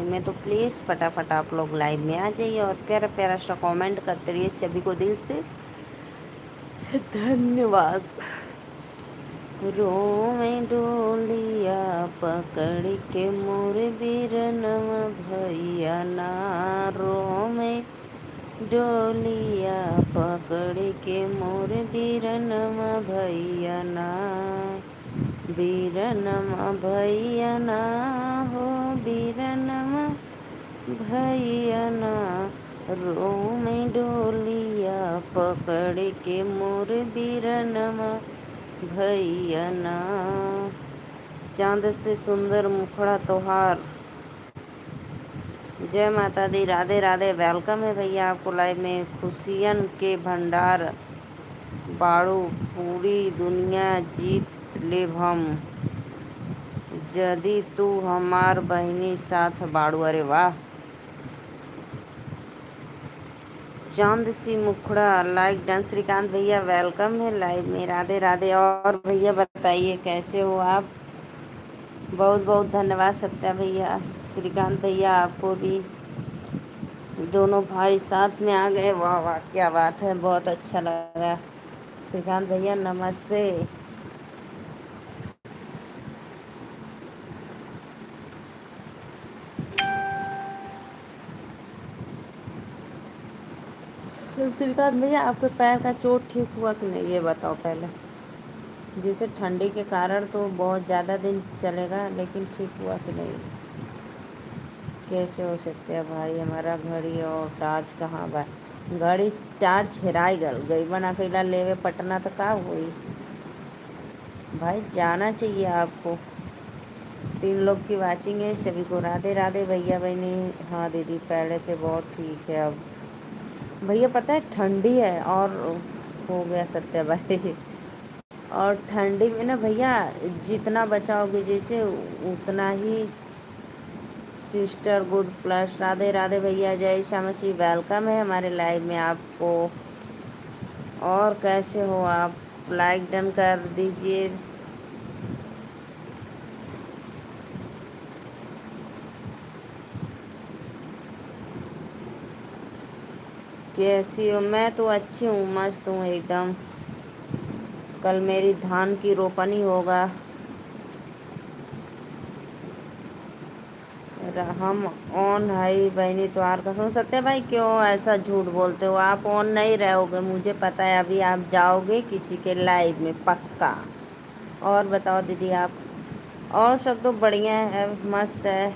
में, तो प्लीज़ फटाफट आप लोग लाइव में आ जाइए और प्यारा प्यारा सा कमेंट करते रहिए। सभी को दिल से धन्यवाद। रोवे डोलिया पकड़ के मोर बिरनम भैया ना, रोवे डोलिया पकड़ के मोर बिरनम भैया ना, बिरनम भैया ना हो, बिरनम भैया ना, रोवे डोलिया पकड़ के मोर बिरनम भैया ना। चांद से सुंदर मुखड़ा तोहार। जय माता दी, राधे राधे। वेलकम है भैया आपको लाइव में। खुशियन के भंडार बाड़ू, पूरी दुनिया जीत लेब हम, जदी तू हमार बहिनी साथ बाड़ू। अरे वाह। चांद सी मुखड़ा लाइक डन। श्रीकांत भैया वेलकम है लाइव में। राधे राधे। और भैया बताइए कैसे हो आप। बहुत बहुत धन्यवाद सत्या भैया, श्रीकांत भैया आपको भी। दोनों भाई साथ में आ गए, वाह वाह क्या बात है, बहुत अच्छा लगा। श्रीकांत भैया नमस्ते। श्रीकांत भैया आपके पैर का चोट ठीक हुआ कि नहीं ये बताओ पहले। जैसे ठंडी के कारण तो बहुत ज़्यादा दिन चलेगा, लेकिन ठीक हुआ कि नहीं। कैसे हो सकते हैं भाई, हमारा घड़ी और टार्च कहाँ बा। घड़ी टार्च हेराई गई बना कैला लेवे पटना तो का हुई भाई, जाना चाहिए आपको। 3 लोग की वाचिंग है, सभी को राधे राधे भैया बहनी। हाँ दीदी पहले से बहुत ठीक है अब। भैया पता है ठंडी है और हो गया सत्या भाई। और ठंडी में ना भैया जितना बचाओगे जैसे उतना ही। Sister good plus Radhe Radhe भैया, जय श्याम सी वेलकम है हमारे लाइव में आपको। और कैसे हो आप, लाइक डन कर दीजिए। कैसी हो। मैं तो अच्छी हूँ, मस्त हूँ एकदम। कल मेरी धान की रोपनी होगा। हम ऑन है बहनी त्योहार का सुन सकते हैं भाई। क्यों ऐसा झूठ बोलते हो, आप ऑन नहीं रहोगे मुझे पता है। अभी आप जाओगे किसी के लाइव में पक्का। और बताओ दीदी आप। और सब तो बढ़िया है, मस्त है।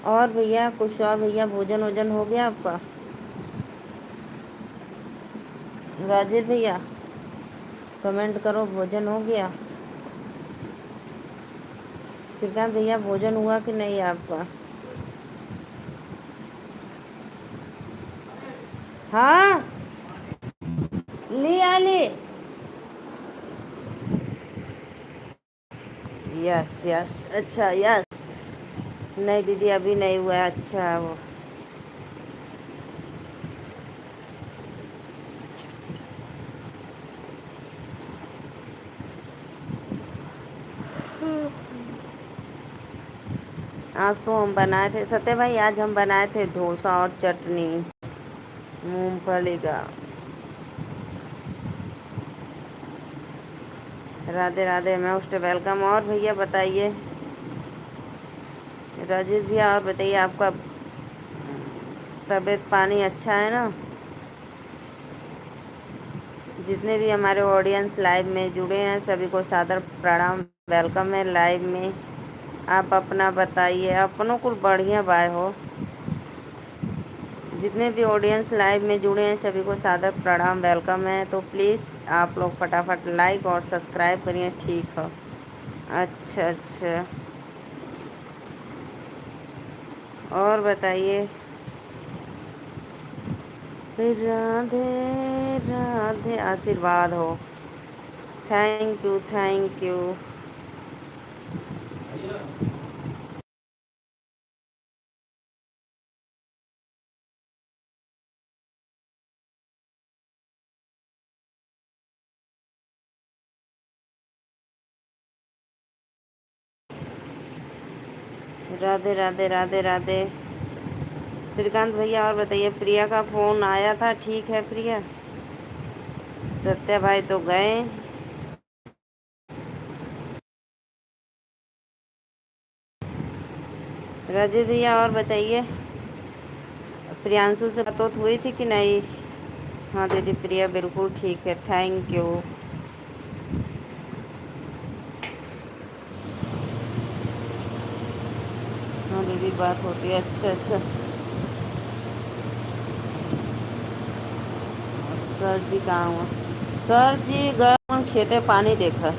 और भैया कुशवा भैया भोजन वोजन हो गया आपका। राजेश भैया कमेंट करो भोजन हो गया। श्रीकांत भैया भोजन हुआ कि नहीं आपका। हाँ ले ली। यस यस अच्छा यस। नहीं दीदी अभी नहीं हुआ है। अच्छा वो आज तो हम बनाए थे सत्य भाई, आज हम बनाए थे डोसा और चटनी मूंगफली का। Radhe Radhe most welcome. और भैया बताइए राजेश भैया, और बताइए आपका तबीयत पानी अच्छा है ना। जितने भी हमारे ऑडियंस लाइव में जुड़े हैं सभी को सादर प्रणाम, वेलकम है लाइव में। आप अपना बताइए, अपनों को बढ़िया बाय हो। जितने भी ऑडियंस लाइव में जुड़े हैं सभी को सादर प्रणाम, वेलकम है। तो प्लीज़ आप लोग फटाफट लाइक और सब्सक्राइब करिए, ठीक है। अच्छा अच्छा। और बताइए। राधे राधे, आशीर्वाद हो। Thank you thank you. Radhe Radhe Radhe Radhe. Shrikant भैया और बताइए, प्रिया का फ़ोन आया था? ठीक है प्रिया? सत्या भाई तो गए। राजू भैया और बताइए, प्रियांशु से बात हुई थी कि नहीं? हाँ दीदी प्रिया बिल्कुल ठीक है, थैंक यू। हाँ दीदी बात होती है। अच्छा अच्छा। सर जी कहाँ हुआ? सर जी गए खेते पानी देखा।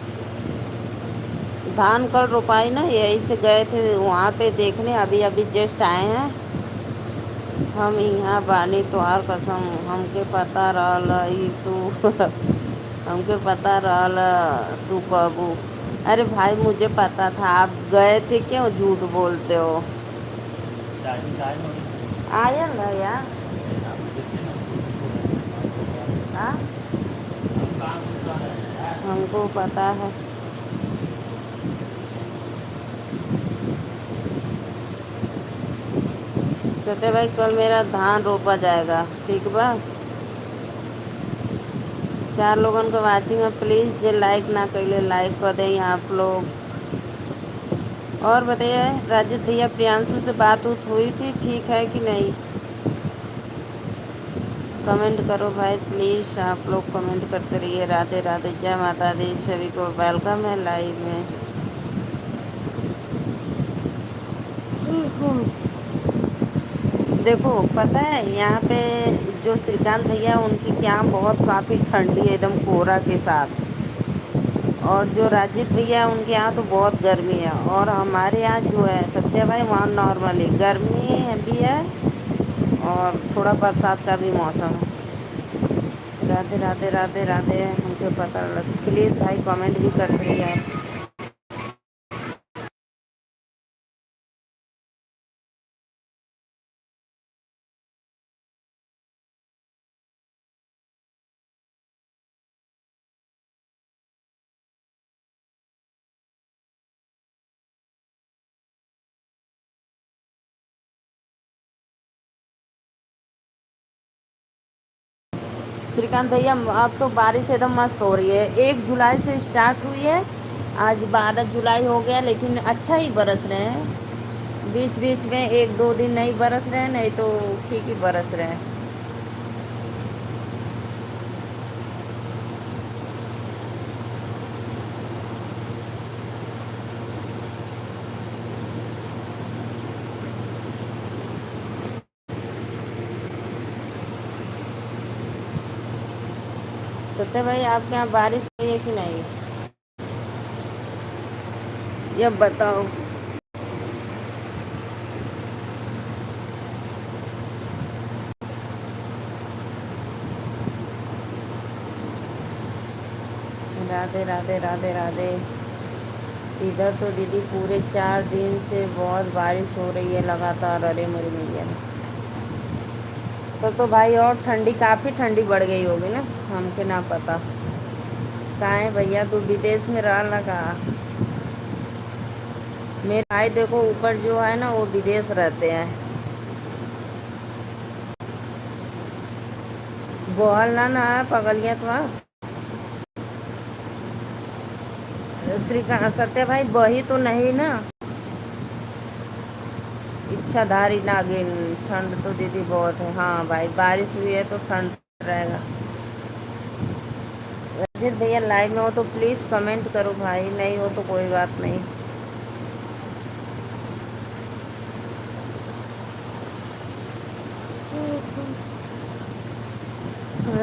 धान कल रोपाई ना, यही से गए थे वहाँ पे देखने, अभी अभी जस्ट आए हैं। हम यहाँ बानी तोहार कसम, हमके पता रहल ई तू हमके पता रहल तू कबू। अरे भाई मुझे पता था आप गए थे, क्यों झूठ बोलते हो? आया ना यार। हाँ हमको पता है। सत्य भाई कल मेरा धान रोपा जाएगा, ठीक बा? 4 लोगन को वाचिंग है, प्लीज़ जे लाइक ना कैले लाइक कर दें आप लोग। और बताइए राजेश भैया, प्रियांशु से बात उत हुई थी, ठीक है कि नहीं? कमेंट करो भाई प्लीज़, आप लोग कमेंट करते रहिए। राधे राधे, जय माता दी, सभी को वेलकम है लाइव में। देखो पता है यहाँ पे जो श्रीकांत भैया उनकी क्या बहुत काफ़ी ठंडी है, एकदम कोहरा के साथ। और जो राजीव भैया उनके यहाँ तो बहुत गर्मी है, और हमारे यहाँ जो है सत्या भाई वहाँ नॉर्मली गर्मी है भी है, और थोड़ा बरसात का भी मौसम है। राधे राधे राधे राधे, हमको पता लग, प्लीज़ भाई कमेंट भी कर दीजिए आप। श्रीकांत भैया अब तो बारिश एकदम मस्त हो रही है, 1 जुलाई से स्टार्ट हुई है, आज 12 जुलाई हो गया, लेकिन अच्छा ही बरस रहे हैं। बीच बीच में 1-2 दिन नहीं बरस रहे हैं, नहीं तो ठीक ही बरस रहे हैं। सत्य भाई आपके यहाँ बारिश हुई है कि नहीं, ये बताओ। राधे राधे राधे राधे। इधर तो दीदी पूरे 4 दिन से बहुत बारिश हो रही है लगातार, अरे मेरी मैया। तो भाई और ठंडी, काफ़ी ठंडी बढ़ गई होगी ना, हमके ना पता। कहाँ है भैया, तू विदेश में रह लगा? मेरे भाई देखो ऊपर जो है ना वो विदेश रहते हैं। बोहल ना है पगलिया तो आप। श्रीकांत सत्य भाई बही तो नहीं ना? इच्छाधारी नागिन, ठंड तो दीदी बहुत है। हाँ भाई बारिश हुई है तो ठंड रहेगा। रंजित भैया लाइव में हो तो प्लीज़ कमेंट करो भाई, नहीं हो तो कोई बात नहीं।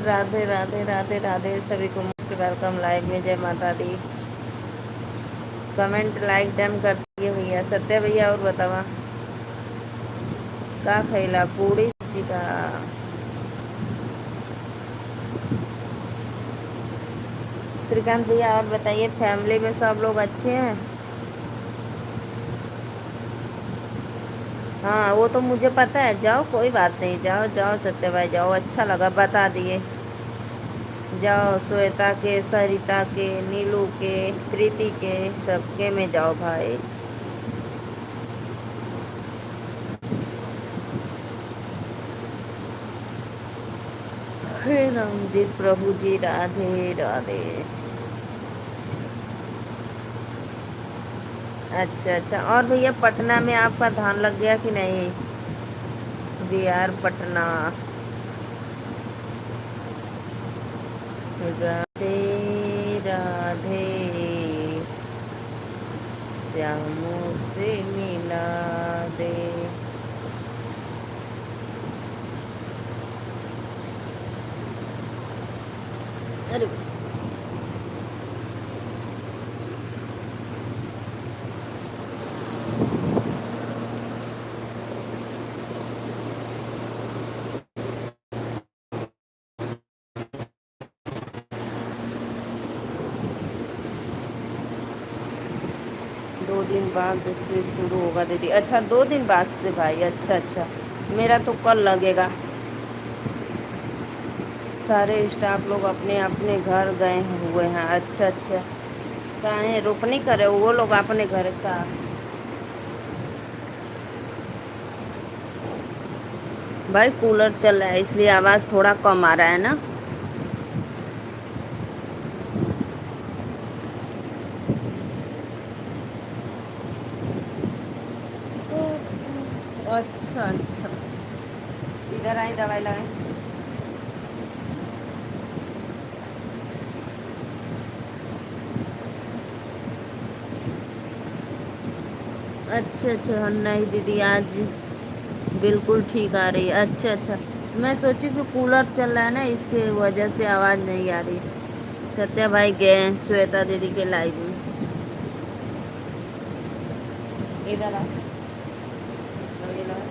राधे राधे राधे राधे, सभी को मोस्ट वेलकम लाइव में, जय माता दी। कमेंट लाइक डन कर दिए भैया। सत्य भैया और बतावा का खैला, पूड़ी सब्जी का? श्रीकांत भैया और बताइए, फैमिली में सब लोग अच्छे हैं? हाँ वो तो मुझे पता है, जाओ कोई बात नहीं, जाओ जाओ सत्य भाई जाओ, अच्छा लगा बता दिए। जाओ श्वेता के, सरिता के, नीलू के, प्रीति के, सबके में जाओ भाई। हे राम जी प्रभु जी राधे राधे। अच्छा अच्छा, और भैया पटना में आपका धान लग गया कि नहीं? बिहार पटना। राधे राधे श्यामों से मिला दे। अरे 2 दिन बाद से शुरू होगा दीदी? अच्छा 2 दिन बाद से भाई, अच्छा अच्छा। मेरा तो कल लगेगा। सारे स्टाफ लोग अपने अपने घर गए हुए हैं। अच्छा अच्छा। कहाँ रोपनी करे वो लोग अपने घर का? भाई कूलर चल रहा है इसलिए आवाज़ थोड़ा कम आ रहा है ना। अच्छा अच्छा। इधर आई दवाई लगाए। अच्छा अच्छा, नहीं दीदी आज बिल्कुल ठीक आ रही है। अच्छा अच्छा। मैं सोची कि कूलर चल रहा है ना इसके वजह से आवाज़ नहीं आ रही। सत्या भाई गए हैं श्वेता दीदी के लाइव में। इधर आ। दवाई लगा।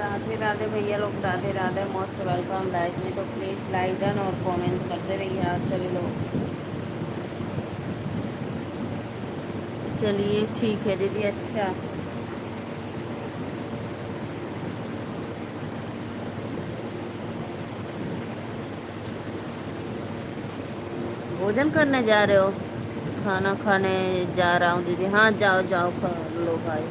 राधे राधे भैया लोग, Radhe Radhe, most welcome live में। तो प्लीज़ लाइक डन और कमेंट करते रहिए आप सभी लोग। चलिए ठीक है दीदी। अच्छा भोजन करने जा रहे हो? खाना खाने जा रहा हूँ दीदी। हाँ जाओ जाओ खा लो भाई।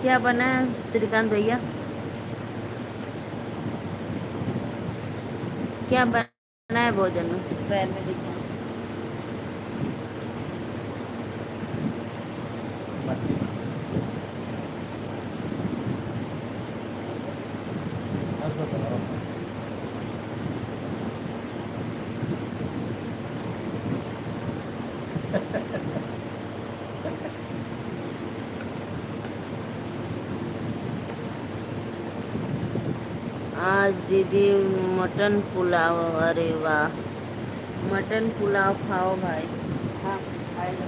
क्या बना है श्रीकांत भैया? क्या बना है भोजन में? पैर में दिखा। आज दीदी मटन पुलाव। अरे वाह, मटन पुलाव खाओ भाई। हाँ आएगा।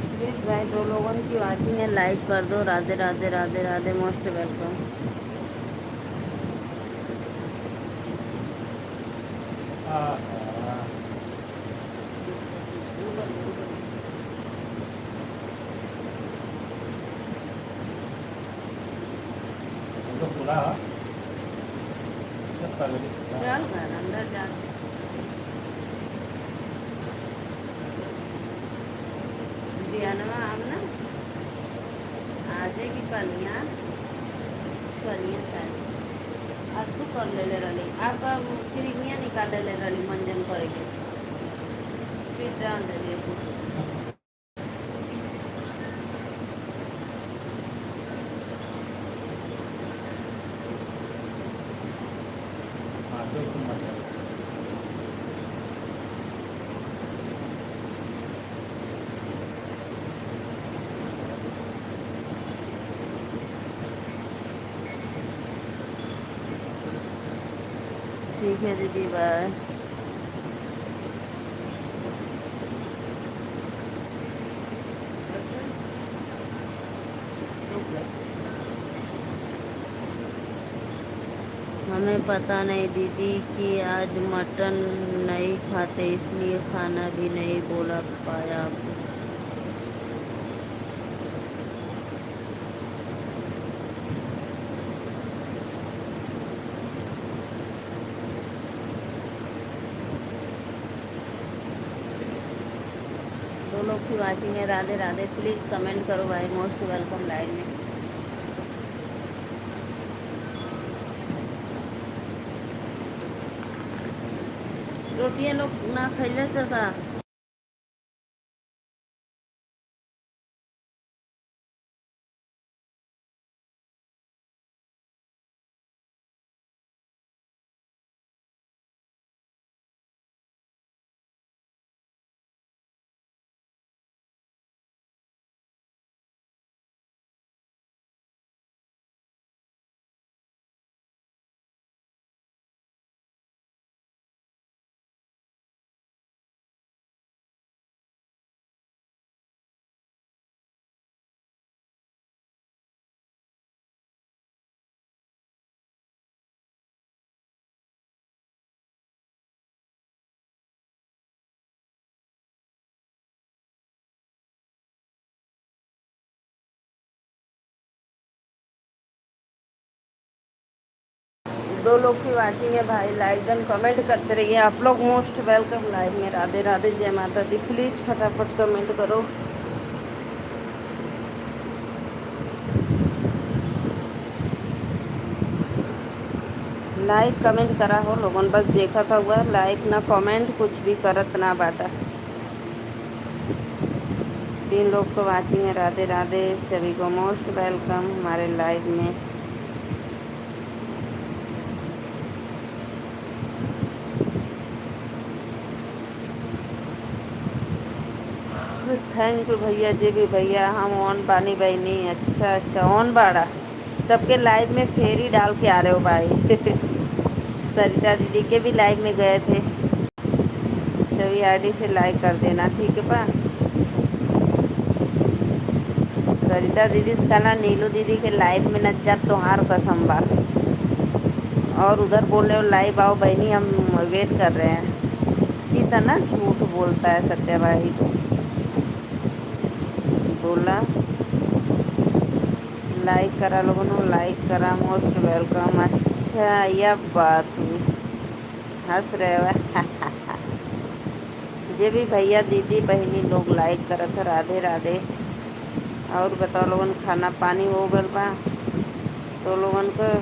प्लीज़ भाई 2 लोगों की वाचिंग है, लाइक कर दो। Radhe Radhe Radhe Radhe, most welcome. चल घर अंदर जा। दियानवा आम ना आज की कलियाँ कलियाँ शायद आज तू कर ले रही। आप क्रीमिया निकाल ले रही मंजन करके फिर जान दे दिए तू। ठीक है दीदी, बाय। हमें पता नहीं दीदी कि आज मटन नहीं खाते, इसलिए खाना भी नहीं बोला पाया आपको। दो लोग की वाचिंग है, राधे राधे। प्लीज़ कमेंट करो भाई, मोस्ट वेलकम लाइव में। रोटियां लोग ना खैले से का। दो लोग की वाचिंग है भाई, लाइक एंड कमेंट करते रहिए आप लोग। मोस्ट वेलकम लाइव में। राधे राधे, जय माता दी। प्लीज़ फटाफट कमेंट करो। लाइक कमेंट करा हो लोगन, बस देखा था हुआ। लाइक ना कमेंट कुछ भी करत ना बाटा। 3 लोग को वाचिंग है, राधे राधे। सभी को मोस्ट वेलकम हमारे लाइव में। थैंक यू भैया जी भी। भैया हम ऑन बानी बहनी। अच्छा अच्छा, ऑन बाड़ा। सबके लाइव में फेरी डाल के आ रहे हो भाई। सरिता दीदी के भी लाइव में गए थे। सभी आईडी से लाइक कर देना, ठीक है पा। सरिता दीदी से कहना नीलू दीदी के लाइव में न जा, तुम्हार कसम बा। और उधर बोल रहे हो लाइव आओ बहनी, हम वेट कर रहे हैं। कितना झूठ बोलता है सत्या भाई तो। बोला लाइक करा लोगों ने, लाइक करा। Most welcome. अच्छा यह बात हुई। हंस रहे हो। जे भी भैया दीदी बहनी लोग लाइक करत है, राधे राधे। और बताओ लोगन, खाना पानी हो गल बा तो लोगन को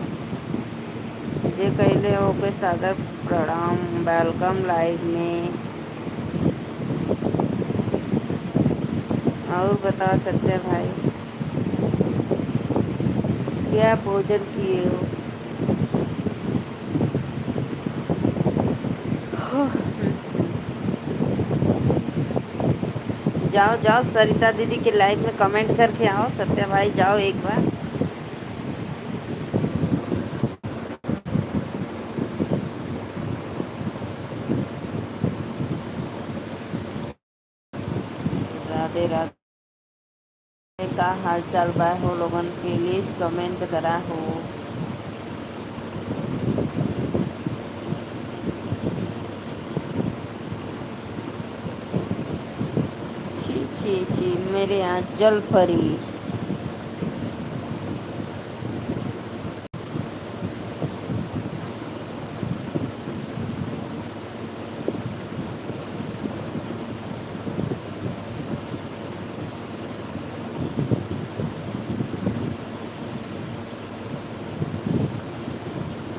जे कहले ओके सादर प्रणाम, वेलकम लाइव में। और बताओ सत्य भाई, क्या भोजन किए हो। जाओ जाओ सरिता दीदी के लाइव में कमेंट करके आओ। सत्या भाई जाओ एक बार। राधे राधे। का हाल चाल बा हो लोगन, प्लीज कमेंट करा हो। छी छी छी, मेरे यहाँ जल परी।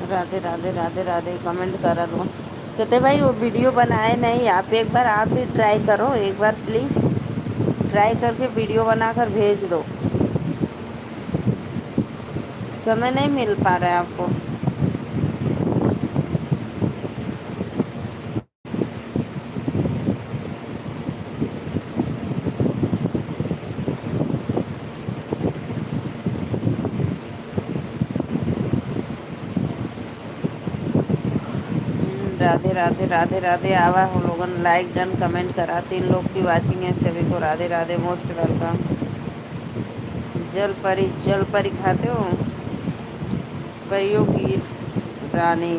राधे राधे राधे राधे, कमेंट करा लो। सत्य भाई वो वीडियो बनाए नहीं आप, एक बार आप भी ट्राई करो एक बार प्लीज़। ट्राई करके वीडियो बनाकर भेज दो। समय नहीं मिल पा रहा है आपको। राधे राधे राधे राधे। आवा हम लोगन लाइक डन कमेंट करा, 3 लोग की वाचिंग है, सभी को राधे राधे, मोस्ट वेलकम। जल परी खाते हो? परियों की रानी।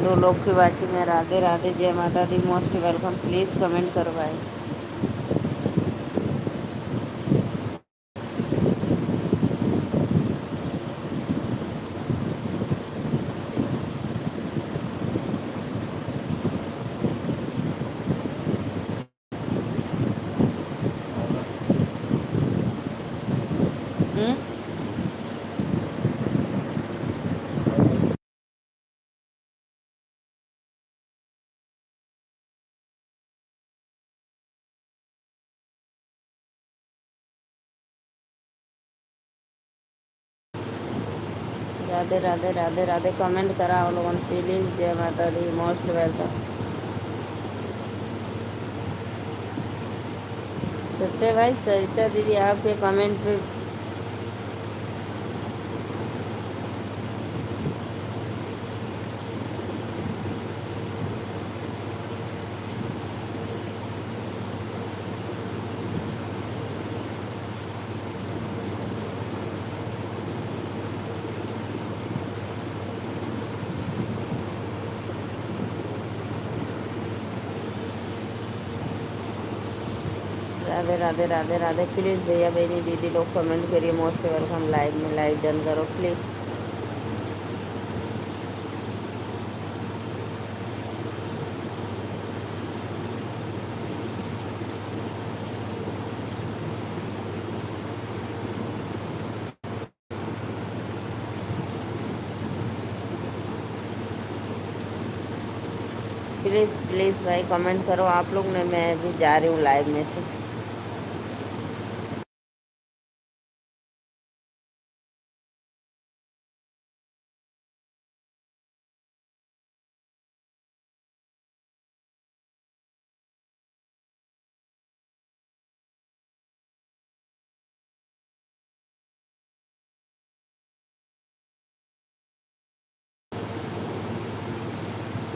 2 लोग की वाचिंग है, राधे राधे, जय माता दी, मोस्ट वेलकम। प्लीज़ कमेंट करो भाई। हम्म? राधे राधे राधे राधे, कमेंट करा आप लोगों ने प्लीज़, जय माता दी, मोस्ट वेलकम। सत्य भाई, सरिता दीदी आपके कमेंट पे राधे राधे राधे राधे। प्लीज़ भैया बहनी दीदी लोग कमेंट करिए, मोस्ट वेलकम। लाइव में लाइव डन करो प्लीज़। प्लीज़ प्लीज़ भाई कमेंट करो आप लोग ने, मैं भी जा रही हूँ लाइव में से।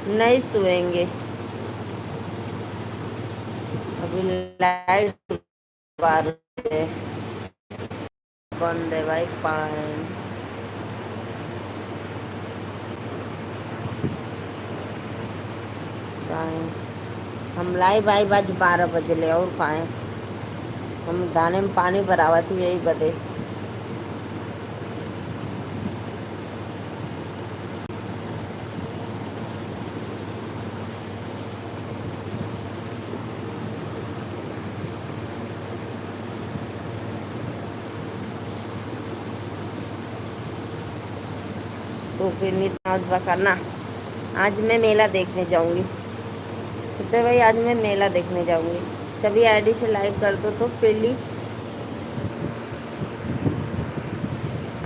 नहीं सोएंगे अभी, लाइट बार है, बंद है भाई पानी। हम लाइव आई बाज 12 बजे ले और खाएँ, हम दाने में पानी भरावा थी यही बदे। तो फिर नहीं करना। आज मैं मेला देखने जाऊंगी सत्य भाई, आज मैं मेला देखने जाऊंगी। सभी आईडी से लाइक कर दो तो प्लीज।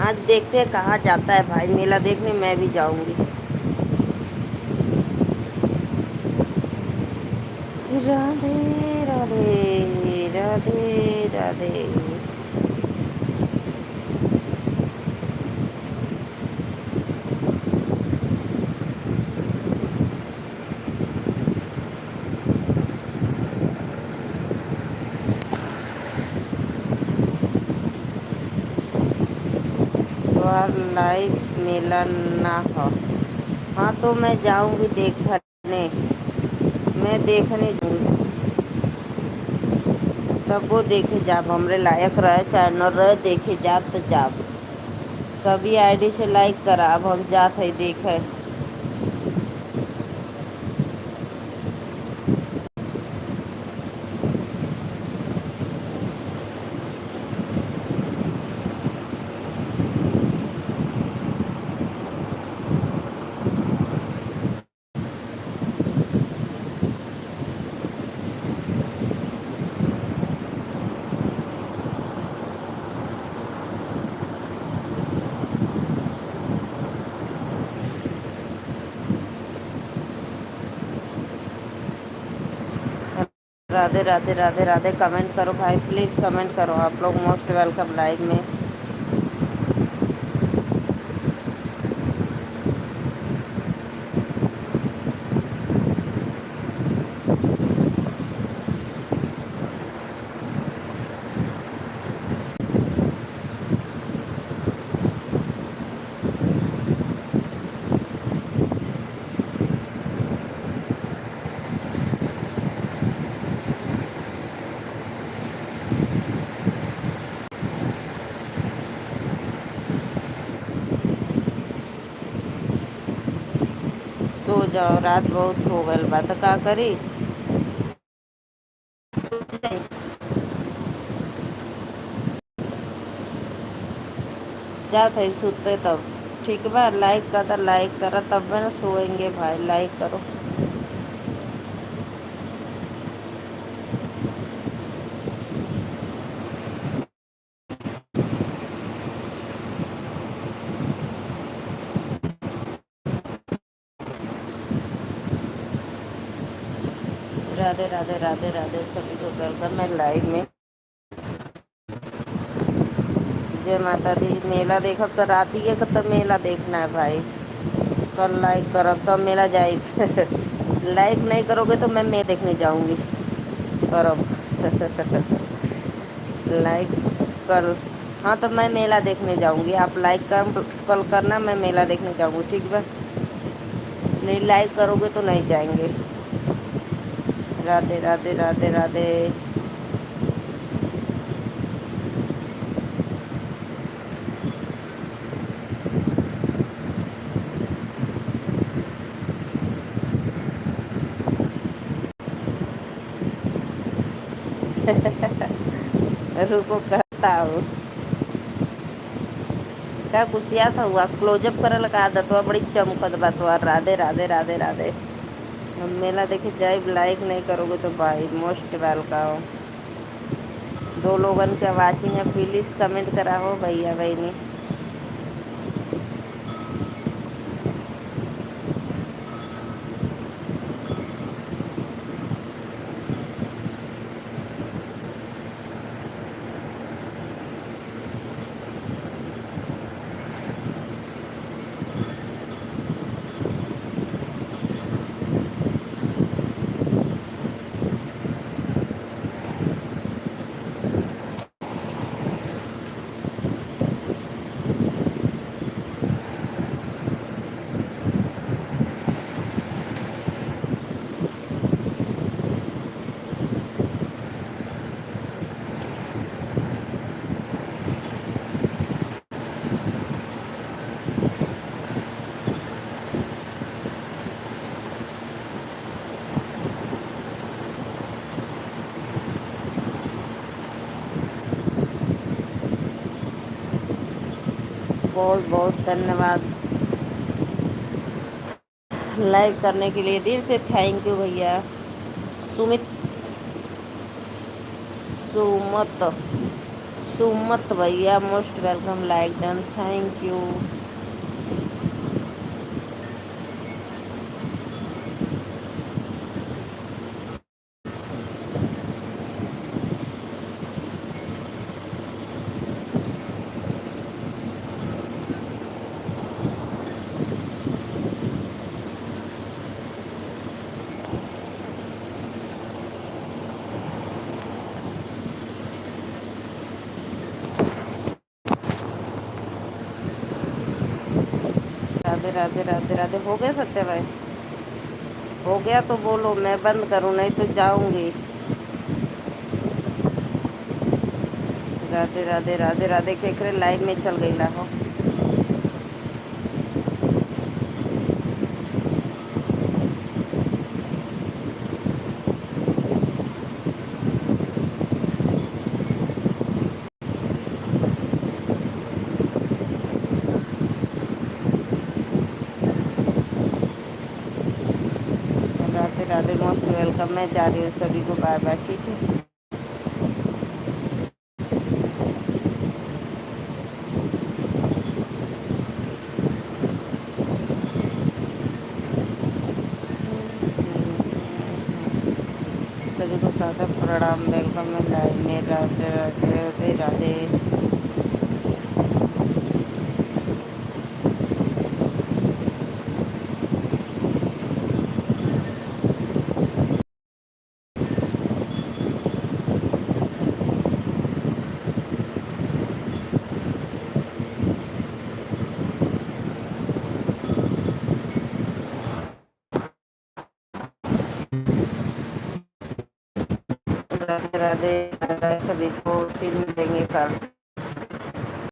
आज देखते हैं कहाँ जाता है भाई मेला देखने, मैं भी जाऊंगी। राधे राधे राधे राधे। और लाइव मेला ना हो, हाँ तो मैं जाऊंगी देखने, मैं देखने जाऊंगी। तब वो देखे जाब हमरे लायक रहे चाहे न रहे, देखे जाब तो जाब। सभी आईडी से लाइक करा, अब हम जात है देखे। राधे राधे राधे राधे। कमेंट करो भाई, प्लीज़ कमेंट करो, आप लोग मोस्ट वेलकम लाइव में। सो जाओ, रात बहुत हो गल बा त का करी। जा थे सुते तब। ठीक बा, लाइक कर, लाइक करा तब ना सोएंगे भाई, लाइक करो। राधे राधे राधे राधे, सभी को वेलकम है लाइव में। जय माता दी। मेला देखब तो रात ही के तब मेला देखना है भाई। कल लाइक करब तब मेला जाए। लाइक नहीं करोगे तो मैं मेला देखने जाऊंगी। करब। लाइक कल। हाँ तो मैं मेला देखने जाऊंगी, आप लाइक कर कल करना, मैं मेला देखने जाऊंगी, ठीक बा। नहीं लाइक करोगे तो नहीं जाएंगे। राधे राधे राधे राधे। रुको कहता हूँ। का कुसिया था हुआ क्लोजअप करे लगा आदत हुआ, बड़ी चमकत बात हुआ। राधे राधे राधे राधे। हम मेला देखे जाए, लाइक नहीं करोगे तो भाई मोस्ट वेलकम। दो लोगन के वाचिंग है, प्लीज़ कमेंट करा हो भैया बहनी। बहुत बहुत धन्यवाद लाइक करने के लिए, दिल से थैंक यू भैया। सुमित, सुमत, सुमत भैया most welcome, like done, thank you. Radhe Radhe Radhe Radhe. हो गया सत्य भाई? हो गया तो बोलो, मैं बंद करूँ, नहीं तो जाऊंगी। राधे राधे राधे राधे। केकरे लाइव में चल गई हो। Radhe Radhe, most welcome. मैं जा रही हूँ, सभी को बाय बाय, ठीक है। सभी को सादर प्रणाम, वेलकम है लाइव में। राधे राधे राधे राधे। राधे राधे। सभी को फिर मिलेंगे कल।